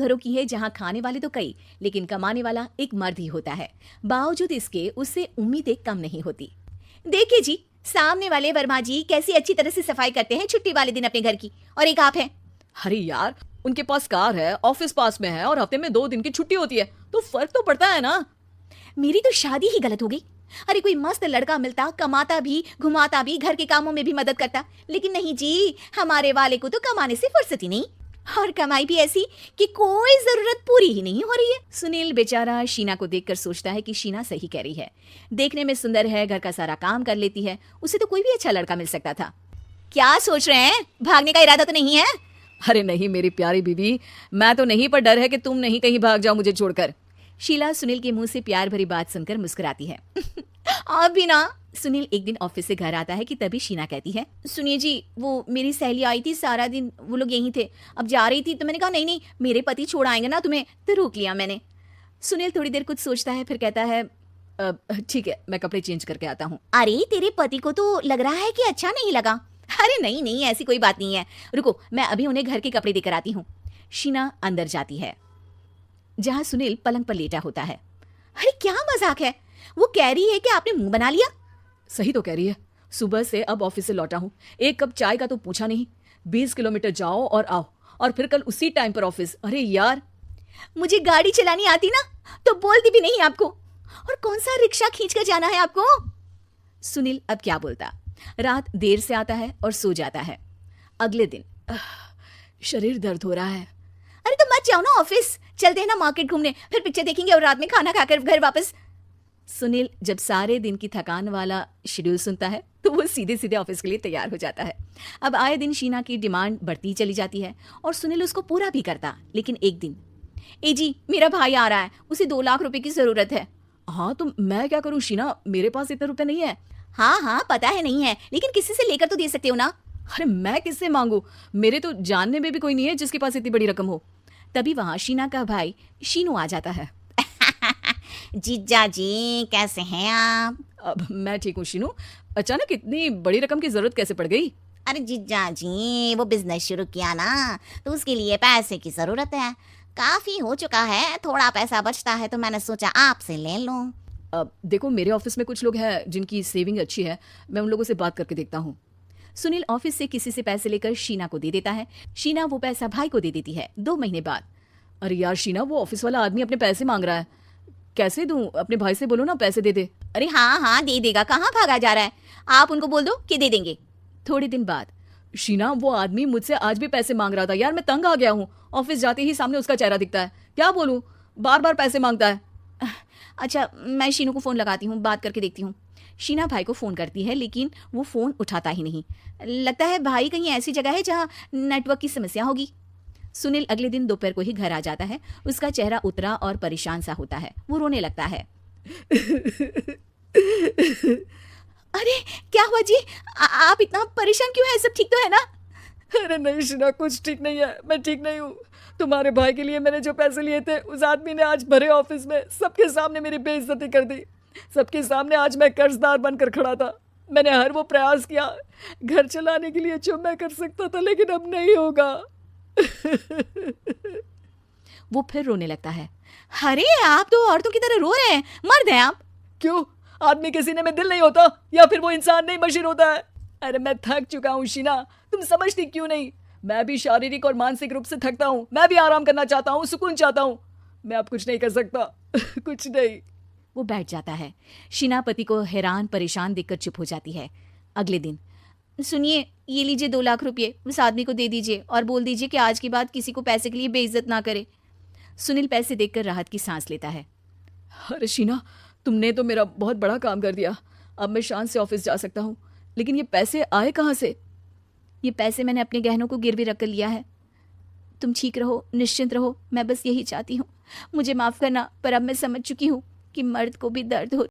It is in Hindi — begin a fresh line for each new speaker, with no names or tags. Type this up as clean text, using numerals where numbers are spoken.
घरों की है जहां खाने वाले तो कई, लेकिन कमाने वाला एक मर्द ही होता है। बावजूद इसके उससे उम्मीदें कम नहीं होती। देखिए जी, सामने वाले वर्मा जी कैसी अच्छी तरह से सफाई करते हैं छुट्टी वाले दिन अपने घर की, और एक आप हैं।
अरे यार, उनके पास कार है, ऑफिस पास में है और हफ्ते में 2 दिन की छुट्टी होती है, तो फर्क तो पड़ता है ना।
मेरी तो शादी ही गलत हो गई। अरे कोई मस्त लड़का मिलता, कमाता भी, घुमाता भी, घर के कामों में भी मदद करता, लेकिन नहीं जी, हमारे वाले को तो कमाने से फुर्सत ही नहीं, और कमाई भी ऐसी कि कोई जरूरत पूरी ही नहीं हो रही है। सुनील बेचारा शीना को देखकर सोचता है कि शीना सही कह रही है। देखने में सुंदर है, घर का सारा काम कर लेती है, उसे तो कोई भी अच्छा लड़का मिल सकता था। क्या सोच रहे हैं, भागने का इरादा तो नहीं है?
अरे नहीं मेरी प्यारी बीवी, मैं तो नहीं, पर डर है कि तुम नहीं कहीं भाग जाओ मुझे छोड़कर।
शीला सुनील के मुंह से प्यार भरी बात सुनकर मुस्कुराती है। आप भी ना। सुनील एक दिन ऑफिस से घर आता है कि तभी शीना कहती है, सुनिए जी, वो मेरी सहेली आई थी, सारा दिन वो लोग यहीं थे, अब जा रही थी तो मैंने कहा नहीं नहीं, मेरे पति छोड़ आएंगे ना तुम्हें, तो रोक लिया मैंने। सुनील थोड़ी देर कुछ सोचता है, फिर कहता है,
ठीक है, मैं कपड़े चेंज करके आता हूँ।
अरे तेरे पति को तो लग रहा है कि अच्छा नहीं लगा। अरे नहीं नहीं, ऐसी कोई बात नहीं है, रुको मैं अभी उन्हें घर के कपड़े देकर आती हूँ। शीना अंदर जाती है जहां सुनील पलंग पर लेटा होता है। अरे क्या मजाक है, वो कह रही है कि आपने मुंह बना लिया।
सही तो कह रही है, सुबह से अब ऑफिस से लौटा हूँ, एक कप चाय का तो पूछा नहीं, 20 किलोमीटर जाओ और आओ, और फिर कल उसी टाइम पर ऑफिस। अरे यार,
मुझे गाड़ी चलानी आती ना तो बोलती भी नहीं आपको, और कौन सा रिक्शा खींच कर जाना है आपको। सुनील अब क्या बोलता। रात देर से आता है और सो जाता है। अगले दिन
शरीर दर्द हो रहा है।
अरे तो मत जाओ ना ऑफिस, चलते हैं ना मार्केट घूमने, फिर पिक्चर देखेंगे और रात में खाना खाकर घर वापस। सुनील जब सारे दिन की थकान वाला शेड्यूल सुनता है तो वो सीधे सीधे ऑफिस के लिए तैयार हो जाता है। अब आए दिन शीना की डिमांड बढ़ती चली जाती है और सुनील उसको पूरा भी करता। लेकिन एक दिन, ए जी मेरा भाई आ रहा है, उसे 2 लाख रुपए की जरूरत है।
हाँ तो मैं क्या करूँ शीना, मेरे पास इतने रुपए नहीं है।
हाँ हाँ पता है नहीं है, लेकिन किसी से लेकर तो दे सकते हो ना।
अरे मैं किससे मांगू, मेरे तो जानने में भी कोई नहीं है जिसके पास इतनी बड़ी रकम हो।
तभी वहां शीना का भाई शीनू आ जाता है। जीजा जी कैसे हैं आप?
अब मैं ठीक हूँ शीनू, अचानक इतनी बड़ी रकम की जरूरत कैसे पड़ गई?
अरे जीजा जी, वो बिजनेस शुरू किया ना, तो उसके लिए पैसे की जरूरत है, काफी हो चुका है, थोड़ा पैसा बचता है तो मैंने सोचा आपसे ले लूं।
अब देखो, मेरे ऑफिस में कुछ लोग हैं जिनकी सेविंग अच्छी है, मैं उन लोगों से बात करके देखता हूँ।
सुनील ऑफिस से किसी से पैसे लेकर शीना को दे देता है। शीना वो पैसा भाई को दे देती है। 2 महीने बाद,
अरे यार शीना, वो ऑफिस वाला आदमी अपने पैसे मांग रहा है, कैसे दूं? अपने भाई से बोलो ना पैसे दे दे।
अरे हाँ हाँ दे देगा, कहाँ भागा जा रहा है, आप उनको बोल दो कि दे देंगे। थोड़े दिन बाद,
शीना वो आदमी मुझसे आज भी पैसे मांग रहा था यार, मैं तंग आ गया हूँ, ऑफिस जाते ही सामने उसका चेहरा दिखता है, क्या बोलूं, बार बार पैसे मांगता है।
अच्छा मैं शीनू को फोन लगाती हूँ, बात करके देखती हूँ। शीना भाई को फोन करती है लेकिन वो फोन उठाता ही नहीं। लगता है भाई कहीं ऐसी जगह है जहाँ नेटवर्क की समस्या होगी। सुनील अगले दिन दोपहर को ही घर आ जाता है। उसका चेहरा उतरा और परेशान सा होता है, वो रोने लगता है। अरे क्या हुआ जी, आप इतना परेशान क्यों हैं, सब ठीक तो है ना?
अरे नहीं शीना, कुछ ठीक नहीं है, मैं ठीक नहीं हूँ। तुम्हारे भाई के लिए मैंने जो पैसे लिए थे, उस आदमी ने आज भरे ऑफिस में सबके सामने मेरी बेइज्जती कर दी। सबके सामने आज मैं कर्जदार बनकर खड़ा था। मैंने हर वो प्रयास किया घर चलाने के लिए जो मैं कर सकता था, लेकिन अब नहीं होगा।
वो फिर रोने लगता है। अरे आप तो औरतों की तरह रो रहे हैं, मर्द हैं आप।
क्यों, आदमी के सीने में दिल नहीं होता, या फिर वो इंसान नहीं मशीन होता है? अरे मैं थक चुका हूँ शीना, तुम समझती क्यों नहीं? मैं भी शारीरिक और मानसिक रूप से थकता हूँ, मैं भी आराम करना चाहता हूँ, सुकून चाहता हूँ। मैं अब कुछ नहीं कर सकता। कुछ नहीं।
वो बैठ जाता है। शीना पति को हैरान परेशान देखकर चुप हो जाती है। अगले दिन, सुनिए ये लीजिए 2 लाख रुपये, उस आदमी को दे दीजिए और बोल दीजिए कि आज के बाद किसी को पैसे के लिए बेइज्जत ना करे। सुनील पैसे देखकर राहत की सांस लेता है।
अरे शीना, तुमने तो मेरा बहुत बड़ा काम कर दिया, अब मैं शान से ऑफिस जा सकता हूँ, लेकिन ये पैसे आए कहाँ से?
ये पैसे मैंने अपने गहनों को गिरवी रख कर लिया है। तुम ठीक रहो, निश्चिंत रहो, मैं बस यही चाहती हूँ। मुझे माफ करना, पर अब मैं समझ चुकी हूँ कि मर्द को भी दर्द होता